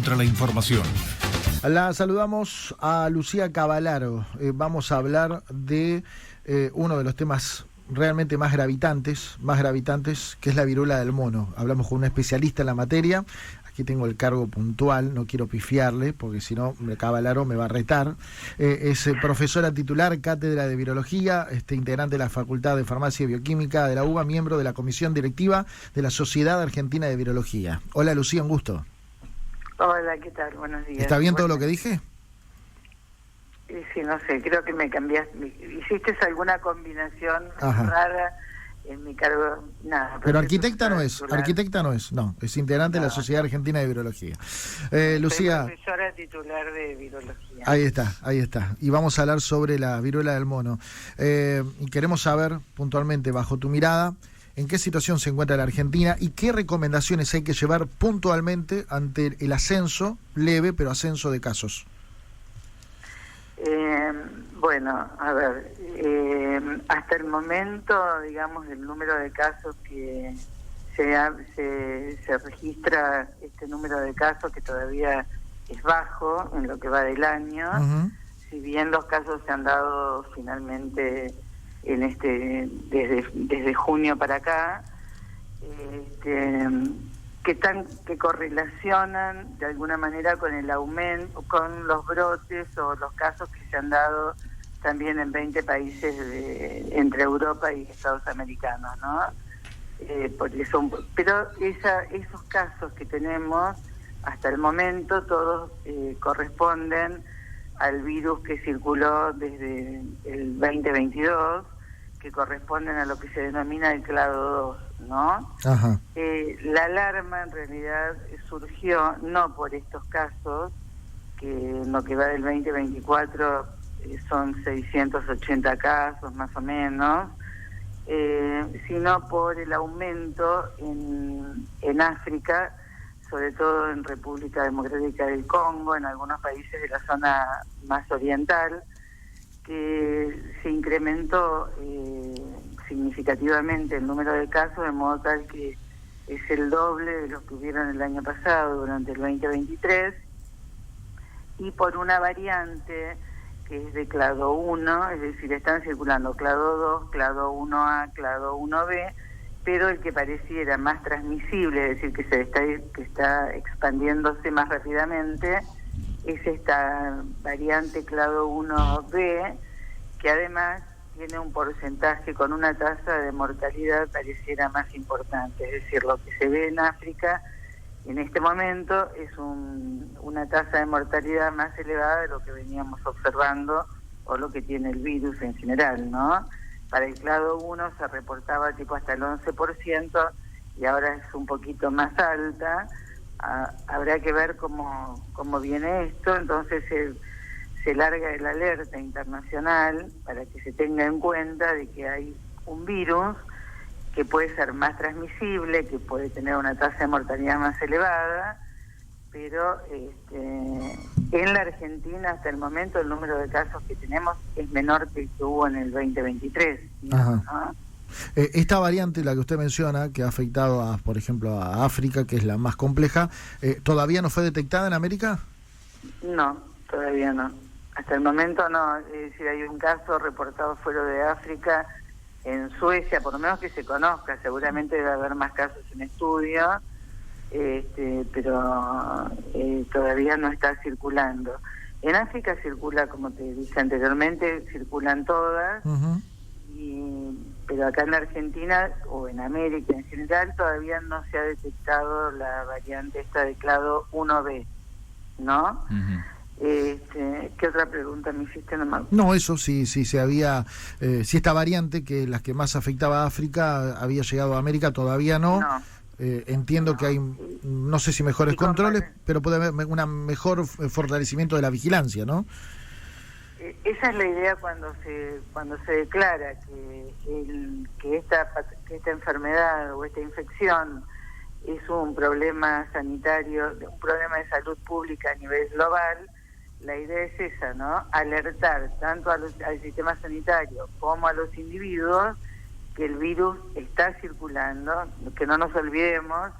Contra la información. La saludamos a Lucía Cavallaro. Vamos a hablar de uno de los temas realmente más gravitantes, que es la viruela del mono. Hablamos con un especialista en la materia. Aquí tengo el cargo puntual, no quiero pifiarle, porque si no, Cavallaro me va a retar. Es profesora titular, cátedra de virología, integrante de la Facultad de Farmacia y Bioquímica de la UBA, miembro de la comisión directiva de la Sociedad Argentina de Virología. Hola Lucía, un gusto. Hola, ¿qué tal? Buenos días. ¿Está bien todo lo que dije? Sí, no sé, creo que me cambiaste. ¿Hiciste alguna combinación rara en mi cargo? Nada. Pero arquitecta no es, no, es integrante de la Sociedad Argentina de Virología. Lucía. Soy profesora titular de virología. Ahí está. Y vamos a hablar sobre la viruela del mono. Y queremos saber puntualmente, bajo tu mirada, ¿en qué situación se encuentra la Argentina y qué recomendaciones hay que llevar puntualmente ante el ascenso, leve, pero ascenso de casos? Bueno, a ver, hasta el momento, digamos, el número de casos que se registra, este número de casos que todavía es bajo en lo que va del año, si bien los casos se han dado finalmente desde junio para acá, que correlacionan de alguna manera con el aumento, con los brotes o los casos que se han dado también en 20 países entre Europa y Estados americanos, ¿no? Pero esos casos que tenemos hasta el momento todos corresponden al virus que circuló desde el 2022, que corresponden a lo que se denomina el clado 2, ¿no? Ajá. La alarma en realidad surgió no por estos casos, que en lo que va del 2024 son 680 casos más o menos, sino por el aumento en África, sobre todo en República Democrática del Congo, en algunos países de la zona más oriental, que se incrementó significativamente el número de casos, de modo tal que es el doble de los que hubieron el año pasado durante el 2023, y por una variante que es de clado 1, es decir, están circulando clado 2, clado 1A, clado 1B, pero el que pareciera más transmisible, es decir, que está expandiéndose más rápidamente, es esta variante clado 1B, que además tiene un porcentaje con una tasa de mortalidad pareciera más importante, es decir, lo que se ve en África en este momento es una tasa de mortalidad más elevada de lo que veníamos observando o lo que tiene el virus en general, ¿no? Para el clado 1 se reportaba tipo hasta el 11% y ahora es un poquito más alta. Habrá que ver cómo viene esto, entonces se larga el alerta internacional para que se tenga en cuenta de que hay un virus que puede ser más transmisible, que puede tener una tasa de mortalidad más elevada, pero en la Argentina hasta el momento el número de casos que tenemos es menor que el que hubo en el 2023. ¿No? Esta variante, la que usted menciona, que ha afectado, por ejemplo, a África, que es la más compleja, ¿todavía no fue detectada en América? No, todavía no. Hasta el momento no. Es decir, hay un caso reportado fuera de África, en Suecia, por lo menos que se conozca. Seguramente debe haber más casos en estudio, pero todavía no está circulando. En África circula, como te dije anteriormente, circulan todas, pero acá en la Argentina o en América en general todavía no se ha detectado la variante esta de clado 1B, ¿no? ¿Qué otra pregunta me hiciste? No, eso sí, se había, si esta variante, que las que más afectaba a África, había llegado a América, todavía no. Entiendo que hay, no sé si mejores controles, pero puede haber un mejor fortalecimiento de la vigilancia, ¿no? Esa es la idea cuando se declara que esta enfermedad o esta infección es un problema sanitario, un problema de salud pública a nivel global. La idea es esa, ¿no? Alertar tanto al sistema sanitario como a los individuos que el virus está circulando, que no nos olvidemos,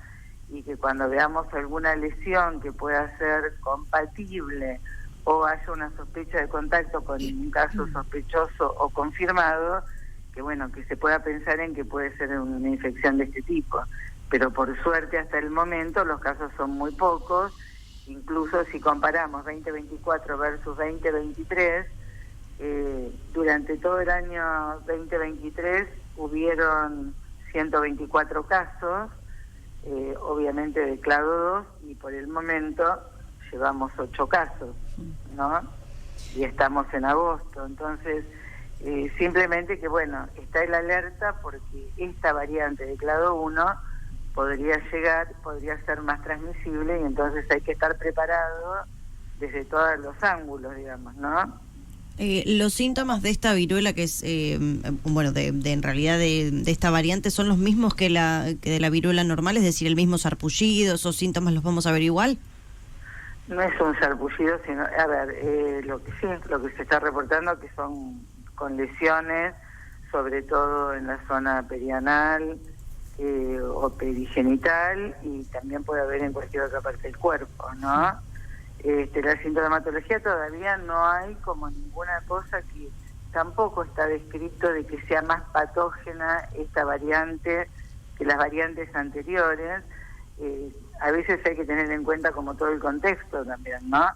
y que cuando veamos alguna lesión que pueda ser compatible o haya una sospecha de contacto con un caso sospechoso o confirmado, que bueno, que se pueda pensar en que puede ser una infección de este tipo. Pero por suerte hasta el momento los casos son muy pocos. Incluso si comparamos 2024 versus 2023, durante todo el año 2023 hubieron 124 casos, obviamente de clado 2, y por el momento llevamos 8 casos, ¿no? Y estamos en agosto. Entonces, simplemente que, bueno, está el alerta porque esta variante de clado 1 podría ser más transmisible, y entonces hay que estar preparado desde todos los ángulos, digamos, ¿no? Los síntomas de esta viruela, que es, bueno, en realidad de esta variante, ¿son los mismos que de la viruela normal? Es decir, el mismo sarpullido, ¿esos síntomas los vamos a ver igual? No es un sarpullido, sino, a ver, lo que se está reportando que son con lesiones, sobre todo en la zona perianal o perigenital, y también puede haber en cualquier otra parte del cuerpo, ¿no? La sintomatología todavía no hay como ninguna cosa que tampoco está descrito de que sea más patógena esta variante que las variantes anteriores. A veces hay que tener en cuenta como todo el contexto también, ¿no?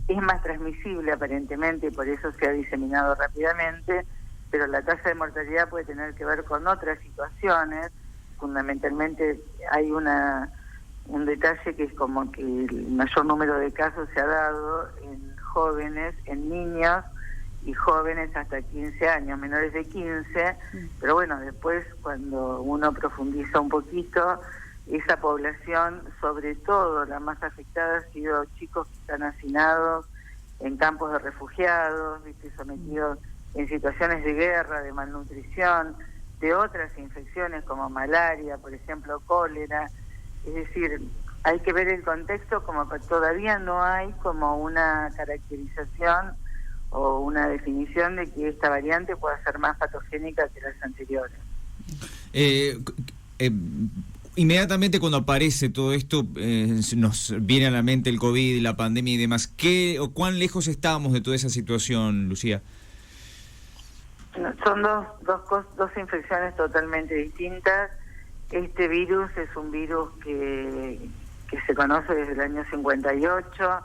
Es más transmisible aparentemente y por eso se ha diseminado rápidamente, pero la tasa de mortalidad puede tener que ver con otras situaciones. Fundamentalmente hay un detalle que es como que el mayor número de casos se ha dado en jóvenes, en niños y jóvenes hasta 15 años, menores de 15, pero bueno, después cuando uno profundiza un poquito, esa población, sobre todo la más afectada, ha sido chicos que están hacinados en campos de refugiados, ¿viste?, sometidos en situaciones de guerra, de malnutrición, de otras infecciones como malaria, por ejemplo, cólera. Es decir, hay que ver el contexto, como que todavía no hay como una caracterización o una definición de que esta variante pueda ser más patogénica que las anteriores. Inmediatamente cuando aparece todo esto, nos viene a la mente el COVID, la pandemia y demás. ¿Cuán lejos estábamos de toda esa situación, Lucía? Son dos infecciones totalmente distintas. Este virus es un virus que se conoce desde el año 58,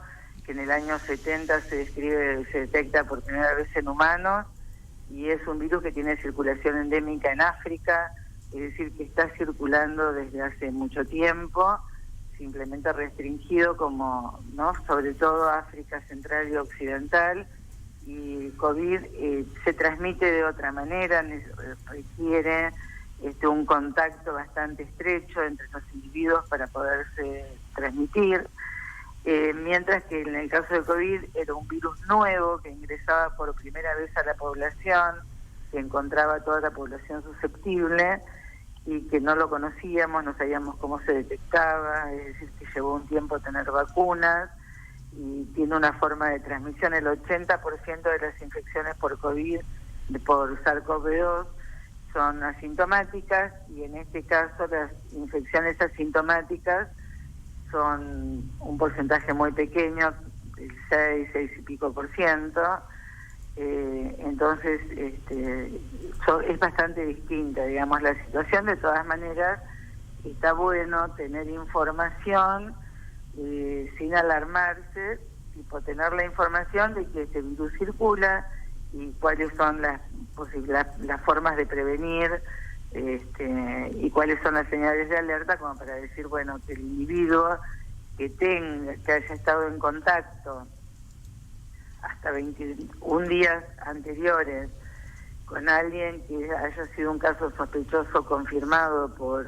que en el año 70 se detecta por primera vez en humanos, y es un virus que tiene circulación endémica en África, es decir, que está circulando desde hace mucho tiempo, simplemente restringido como, ¿no?, sobre todo África Central y Occidental, y COVID se transmite de otra manera, requiere un contacto bastante estrecho entre los individuos para poderse transmitir, mientras que en el caso del COVID era un virus nuevo que ingresaba por primera vez a la población, que encontraba a toda la población susceptible y que no lo conocíamos, no sabíamos cómo se detectaba, es decir, que llevó un tiempo tener vacunas y tiene una forma de transmisión. El 80% de las infecciones por COVID, por SARS-CoV-2, son asintomáticas, y en este caso las infecciones asintomáticas son un porcentaje muy pequeño, el 6 y pico %. Entonces es bastante distinta, digamos, la situación. De todas maneras, está bueno tener información sin alarmarse, tipo tener la información de que este virus circula y cuáles son las formas de prevenir, y cuáles son las señales de alerta, como para decir, bueno, que el individuo que haya estado en contacto hasta 21 días anteriores con alguien que haya sido un caso sospechoso confirmado por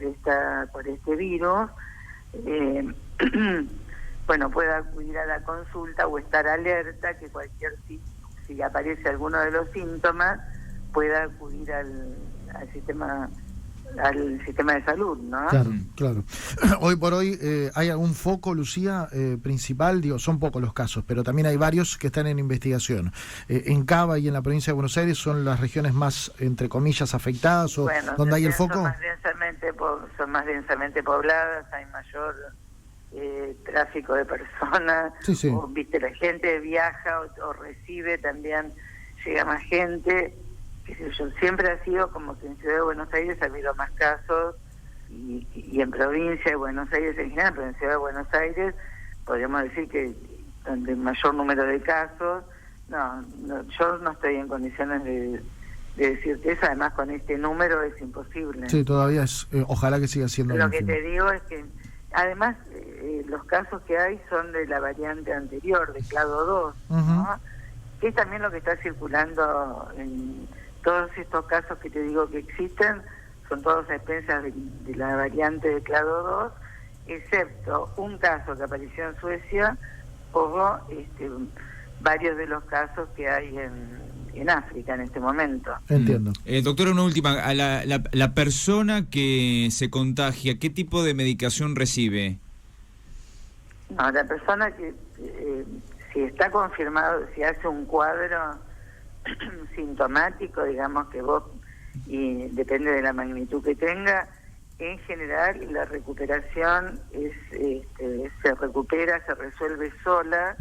este virus, bueno, pueda acudir a la consulta o estar alerta que si aparece alguno de los síntomas, pueda acudir al sistema al sistema de salud, ¿no? Claro, claro. Hoy por hoy, ¿hay algún foco, Lucía, principal? Digo, son pocos los casos, pero también hay varios que están en investigación. ¿En Cava y en la provincia de Buenos Aires son las regiones más, entre comillas, afectadas o bueno, donde hay el foco? Son más densamente pobladas, hay mayor tráfico de personas, Sí, sí. O, viste, la gente viaja o recibe, también llega más gente, qué sé yo, siempre ha sido como que en Ciudad de Buenos Aires ha habido más casos y en provincia de Buenos Aires en general, pero en Ciudad de Buenos Aires podríamos decir que donde mayor número de casos. No, yo no estoy en condiciones de decirte eso, además con este número es imposible. Sí, todavía es, ojalá que siga siendo. Lo que te digo es que además los casos que hay son de la variante anterior, de clado 2, ¿no? Que es también lo que está circulando en todos estos casos que te digo que existen, son todos a expensas de la variante de clado 2, excepto un caso que apareció en Suecia o varios de los casos que hay en África en este momento. Entiendo. Doctora, una última. A la persona que se contagia, ¿qué tipo de medicación recibe? No, la persona que si está confirmado, si hace un cuadro sintomático, digamos que vos, y depende de la magnitud que tenga, en general la recuperación se recupera, se resuelve sola.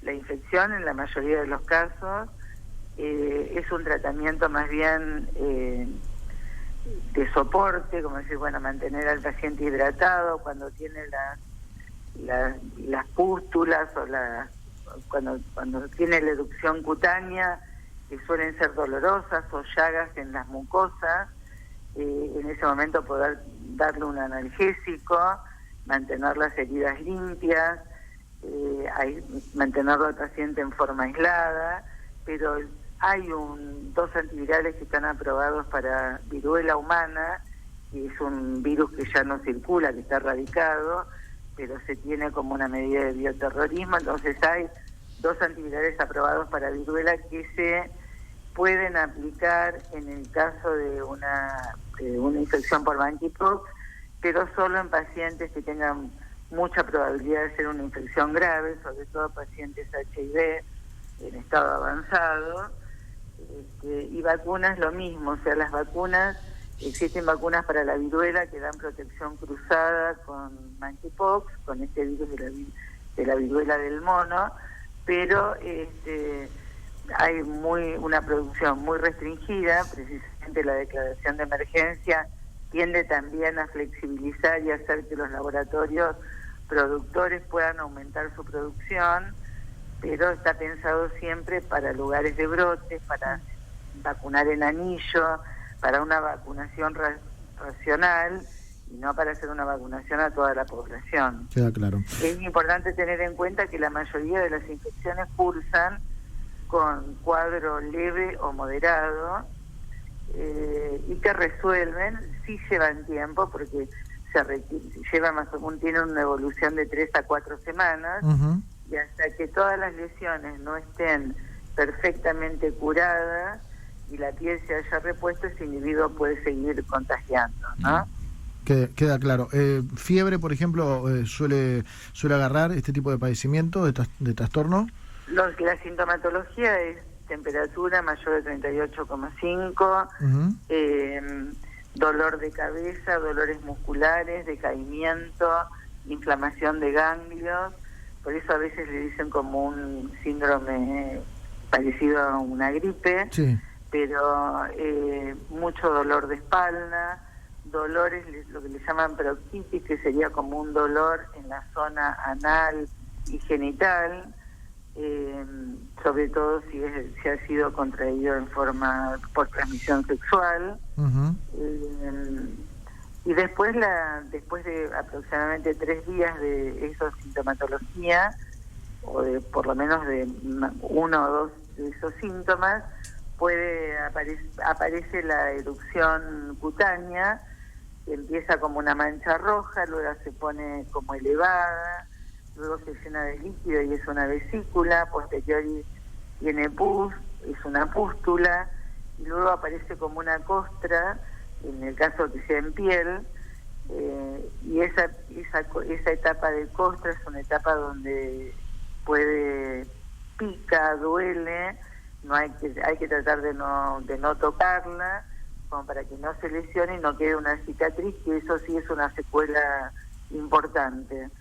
La infección en la mayoría de los casos es un tratamiento más bien de soporte, como decir, bueno, mantener al paciente hidratado cuando tiene las pústulas o cuando tiene la erupción cutánea, que suelen ser dolorosas, o llagas en las mucosas. En ese momento poder darle un analgésico, mantener las heridas limpias, mantenerlo al paciente en forma aislada, pero hay dos antivirales que están aprobados para viruela humana, que es un virus que ya no circula, que está erradicado, pero se tiene como una medida de bioterrorismo. Entonces hay 2 antivirales aprobados para viruela que se pueden aplicar en el caso de una infección por monkeypox, pero solo en pacientes que tengan mucha probabilidad de ser una infección grave, sobre todo pacientes HIV en estado avanzado. Y vacunas lo mismo, o sea, las vacunas, existen vacunas para la viruela que dan protección cruzada con monkeypox, con este virus de la viruela del mono, pero hay una producción muy restringida. Precisamente la declaración de emergencia tiende también a flexibilizar y hacer que los laboratorios productores puedan aumentar su producción, pero está pensado siempre para lugares de brotes, para vacunar en anillo, para una vacunación racional y no para hacer una vacunación a toda la población. Queda claro. Es importante tener en cuenta que la mayoría de las infecciones cursan con cuadro leve o moderado y que resuelven, sí llevan tiempo porque tienen una evolución de 3 a 4 semanas, y hasta que todas las lesiones no estén perfectamente curadas y la piel se haya repuesto, ese individuo puede seguir contagiando, ¿no? Queda claro. ¿Fiebre, por ejemplo, suele agarrar este tipo de padecimiento, de trastorno? La sintomatología es temperatura mayor de 38,5, dolor de cabeza, dolores musculares, decaimiento, inflamación de ganglios. Por eso a veces le dicen como un síndrome parecido a una gripe, sí. Pero mucho dolor de espalda, dolores, lo que le llaman proctitis, que sería como un dolor en la zona anal y genital, sobre todo si ha sido contraído por transmisión sexual. Y después de aproximadamente 3 días de esa sintomatología, o de por lo menos de 1 o 2 de esos síntomas, aparece la erupción cutánea, que empieza como una mancha roja, luego se pone como elevada, luego se llena de líquido y es una vesícula, posterior tiene pus, es una pústula, y luego aparece como una costra en el caso que sea en piel, y esa etapa de costra es una etapa donde pica, duele, hay que tratar de no tocarla, como para que no se lesione y no quede una cicatriz, que eso sí es una secuela importante.